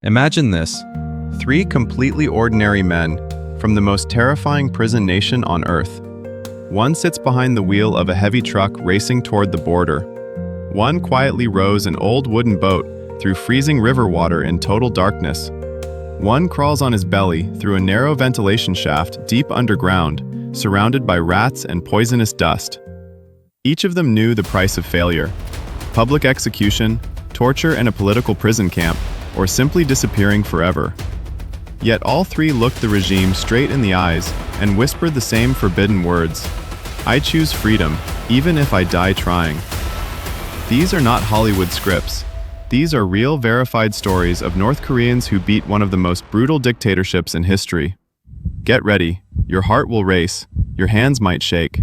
Imagine this: three completely ordinary men from the most terrifying prison nation on Earth. One sits behind the wheel of a heavy truck racing toward the border. One quietly rows an old wooden boat through freezing river water in total darkness. One crawls on his belly through a narrow ventilation shaft deep underground, surrounded by rats and poisonous dust. Each of them knew the price of failure: public execution, torture in a political prison camp, or simply disappearing forever. Yet all three looked the regime straight in the eyes and whispered the same forbidden words: "I choose freedom, even if I die trying." These are not Hollywood scripts. These are real, verified stories of North Koreans who beat one of the most brutal dictatorships in history. Get ready. Your heart will race. Your hands might shake.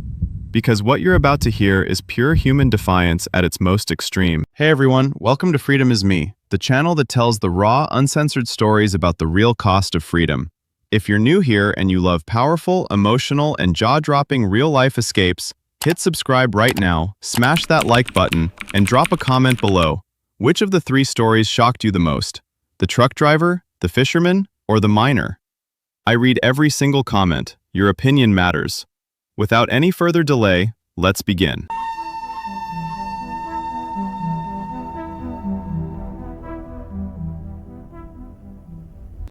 Because what you're about to hear is pure human defiance at its most extreme. Hey everyone, welcome to Freedom Is Me, the channel that tells the raw, uncensored stories about the real cost of freedom. If you're new here and you love powerful, emotional, and jaw-dropping real-life escapes, hit subscribe right now, smash that like button, and drop a comment below. Which of the three stories shocked you the most? The truck driver, the fisherman, or the miner? I read every single comment. Your opinion matters. Without any further delay, let's begin.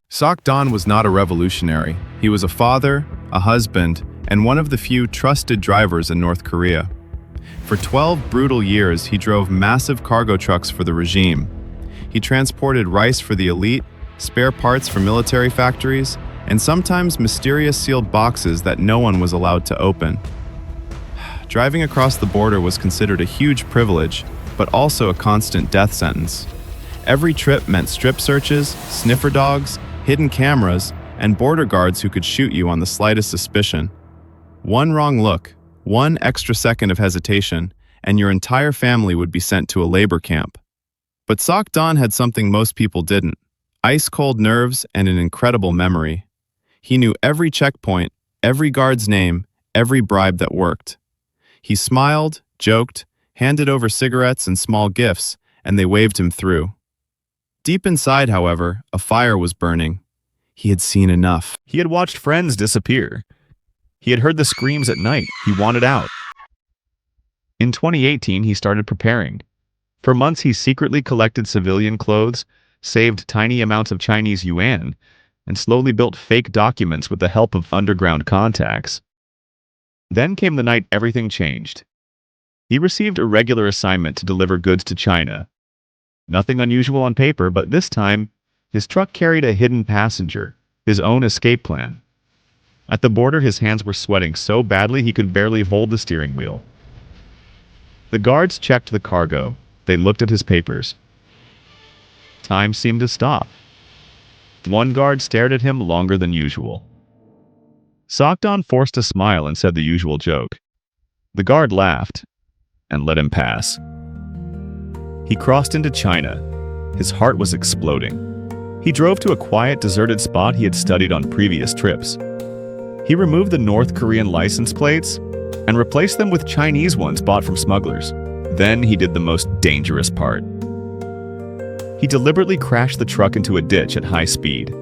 Sok-don was not a revolutionary. He was a father, a husband, and one of the few trusted drivers in North Korea. For 12 brutal years, he drove massive cargo trucks for the regime. He transported rice for the elite, spare parts for military factories, and sometimes mysterious sealed boxes that no one was allowed to open. Driving across the border was considered a huge privilege, but also a constant death sentence. Every trip meant strip searches, sniffer dogs, hidden cameras, and border guards who could shoot you on the slightest suspicion. One wrong look, one extra second of hesitation, and your entire family would be sent to a labor camp. But Sok-don had something most people didn't: ice-cold nerves and an incredible memory. He knew every checkpoint, every guard's name, every bribe that worked. He smiled, joked, handed over cigarettes and small gifts, and they waved him through. Deep inside, however, a fire was burning. He had seen enough. He had watched friends disappear. He had heard the screams at night. He wanted out. In 2018, he started preparing. For months, he secretly collected civilian clothes, saved tiny amounts of Chinese yuan, and slowly built fake documents with the help of underground contacts. Then came the night everything changed. He received a regular assignment to deliver goods to China. Nothing unusual on paper, but this time, his truck carried a hidden passenger, his own escape plan. At the border, his hands were sweating so badly he could barely hold the steering wheel. The guards checked the cargo. They looked at his papers. Time seemed to stop. One guard stared at him longer than usual. Sok-don forced a smile and said the usual joke. The guard laughed and let him pass. He crossed into China. His heart was exploding. He drove to a quiet, deserted spot he had studied on previous trips. He removed the North Korean license plates and replaced them with Chinese ones bought from smugglers. Then he did the most dangerous part. He deliberately crashed the truck into a ditch at high speed.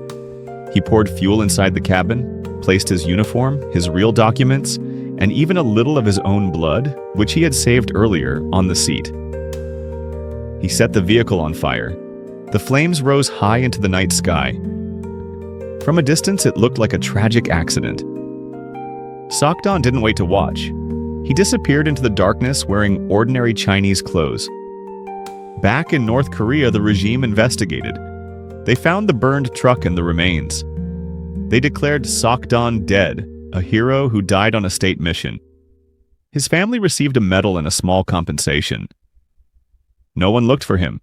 He poured fuel inside the cabin, placed his uniform, his real documents, and even a little of his own blood, which he had saved earlier, on the seat. He set the vehicle on fire. The flames rose high into the night sky. From a distance, it looked like a tragic accident. Sok-don didn't wait to watch. He disappeared into the darkness wearing ordinary Chinese clothes. Back in North Korea, the regime investigated. They found the burned truck and the remains. They declared Sok-don dead, a hero who died on a state mission. His family received a medal and a small compensation. No one looked for him.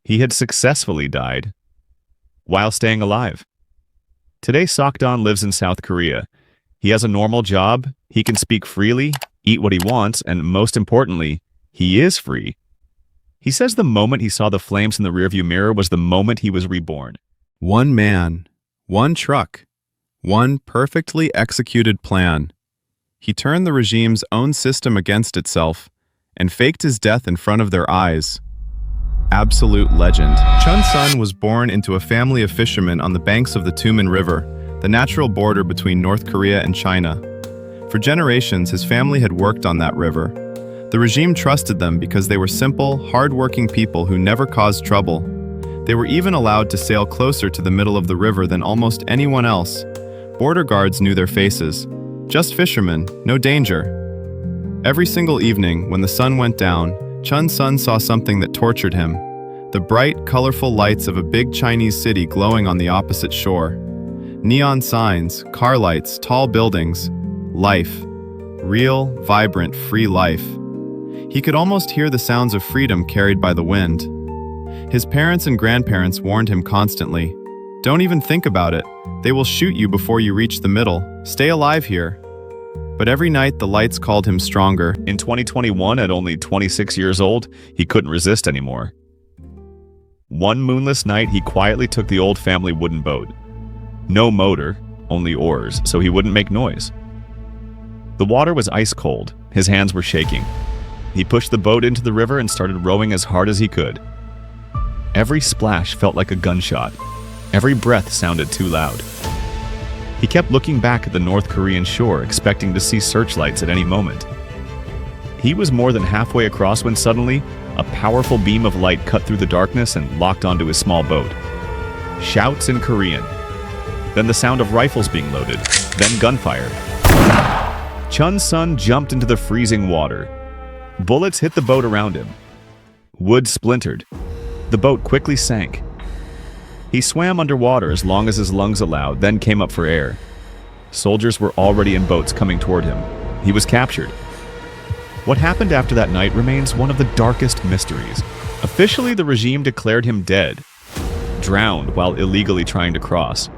He had successfully died while staying alive. Today, Sok-don lives in South Korea. He has a normal job, he can speak freely, eat what he wants, and most importantly, he is free. He says the moment he saw the flames in the rearview mirror was the moment he was reborn. One man, one truck, one perfectly executed plan. He turned the regime's own system against itself and faked his death in front of their eyes. Absolute legend. Chun Sun was born into a family of fishermen on the banks of the Tumen River, the natural border between North Korea and China. For generations, his family had worked on that river. The regime trusted them because they were simple, hard-working people who never caused trouble. They were even allowed to sail closer to the middle of the river than almost anyone else. Border guards knew their faces. Just fishermen, no danger. Every single evening, when the sun went down, Chun Sun saw something that tortured him. The bright, colorful lights of a big Chinese city glowing on the opposite shore. Neon signs, car lights, tall buildings. Life. Real, vibrant, free life. He could almost hear the sounds of freedom carried by the wind. His parents and grandparents warned him constantly. Don't even think about it. They will shoot you before you reach the middle. Stay alive here. But every night the lights called him stronger. In 2021, at only 26 years old, he couldn't resist anymore. One moonless night, he quietly took the old family wooden boat. No motor, only oars, so he wouldn't make noise. The water was ice cold. His hands were shaking. He pushed the boat into the river and started rowing as hard as he could. Every splash felt like a gunshot. Every breath sounded too loud. He kept looking back at the North Korean shore, expecting to see searchlights at any moment. He was more than halfway across when suddenly, a powerful beam of light cut through the darkness and locked onto his small boat. Shouts in Korean. Then the sound of rifles being loaded. Then gunfire. Chun Sun jumped into the freezing water. Bullets hit the boat around him. Wood splintered. The boat quickly sank. He swam underwater as long as his lungs allowed, then came up for air. Soldiers were already in boats coming toward him. He was captured. What happened after that night remains one of the darkest mysteries. Officially, the regime declared him dead, drowned while illegally trying to cross.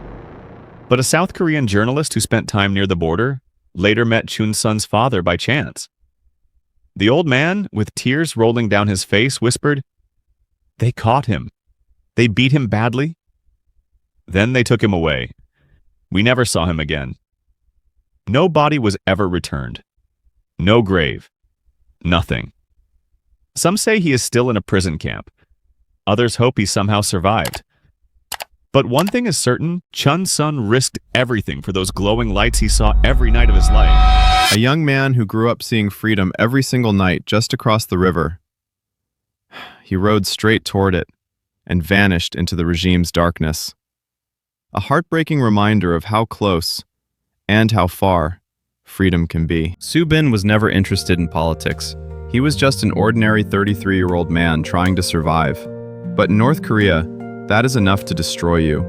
But a South Korean journalist who spent time near the border later met Chun Sun's father by chance. The old man, with tears rolling down his face, whispered, "They caught him. They beat him badly. Then they took him away. We never saw him again. No body was ever returned. No grave. Nothing. Some say he is still in a prison camp. Others hope he somehow survived. But one thing is certain, Chun Sun risked everything for those glowing lights he saw every night of his life." A young man who grew up seeing freedom every single night just across the river. He rode straight toward it and vanished into the regime's darkness. A heartbreaking reminder of how close and how far freedom can be. Soo Bin was never interested in politics. He was just an ordinary 33-year-old man trying to survive. But in North Korea, that is enough to destroy you.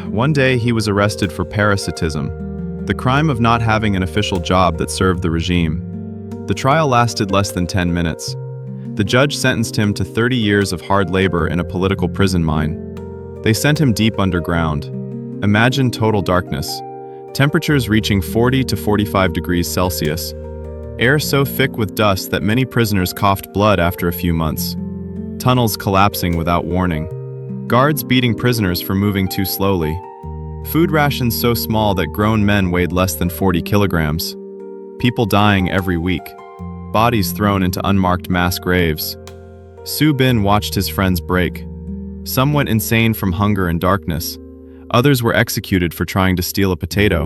One day, he was arrested for parasitism, the crime of not having an official job that served the regime. The trial lasted less than 10 minutes. The judge sentenced him to 30 years of hard labor in a political prison mine. They sent him deep underground. Imagine total darkness. Temperatures reaching 40 to 45 degrees Celsius. Air so thick with dust that many prisoners coughed blood after a few months. Tunnels collapsing without warning. Guards beating prisoners for moving too slowly. Food rations so small that grown men weighed less than 40 kilograms. People dying every week. Bodies thrown into unmarked mass graves. Soo Bin watched his friends break. Some went insane from hunger and darkness. Others were executed for trying to steal a potato.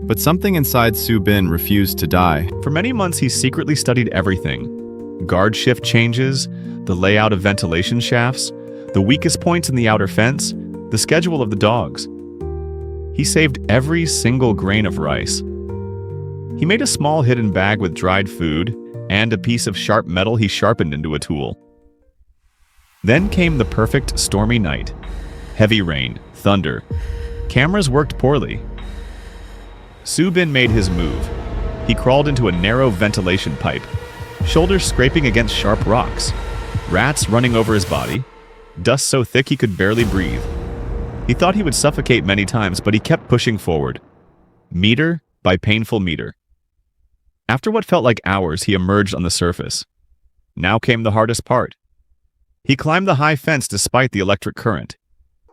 But something inside Soo Bin refused to die. For many months, he secretly studied everything. Guard shift changes, the layout of ventilation shafts, the weakest points in the outer fence, the schedule of the dogs. He saved every single grain of rice. He made a small hidden bag with dried food and a piece of sharp metal he sharpened into a tool. Then came the perfect stormy night. Heavy rain, thunder. Cameras worked poorly. Soo Bin made his move. He crawled into a narrow ventilation pipe, shoulders scraping against sharp rocks, rats running over his body, dust so thick he could barely breathe. He thought he would suffocate many times, but he kept pushing forward, meter by painful meter. After what felt like hours, he emerged on the surface. Now came the hardest part. He climbed the high fence despite the electric current.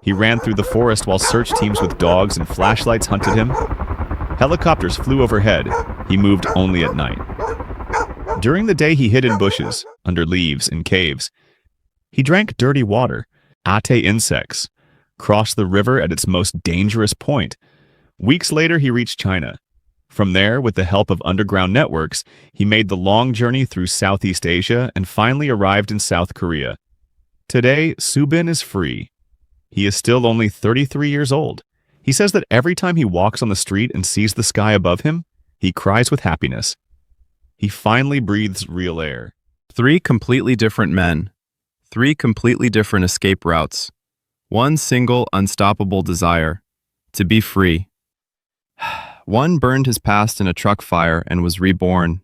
He ran through the forest while search teams with dogs and flashlights hunted him. Helicopters flew overhead. He moved only at night. During the day, he hid in bushes, under leaves, in caves. He drank dirty water, ate insects, crossed the river at its most dangerous point. Weeks later, he reached China. From there, with the help of underground networks, he made the long journey through Southeast Asia and finally arrived in South Korea. Today, Subin is free. He is still only 33 years old. He says that every time he walks on the street and sees the sky above him, he cries with happiness. He finally breathes real air. 3 completely different men. 3 completely different escape routes. One single, unstoppable desire: to be free. One burned his past in a truck fire and was reborn.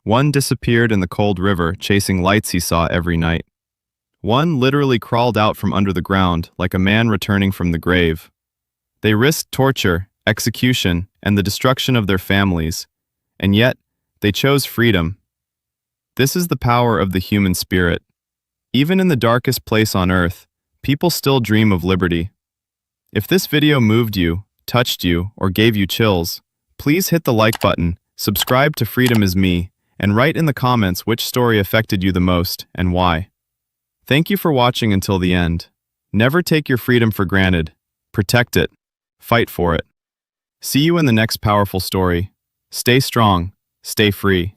One disappeared in the cold river, chasing lights he saw every night. One literally crawled out from under the ground like a man returning from the grave. They risked torture, execution, and the destruction of their families, and yet they chose freedom. This is the power of the human spirit. Even in the darkest place on earth, people still dream of liberty. If this video moved you, touched you, or gave you chills, please hit the like button, subscribe to Freedom is Me, and write in the comments which story affected you the most and why. Thank you for watching until the end. Never take your freedom for granted. Protect it. Fight for it. See you in the next powerful story. Stay strong. Stay free.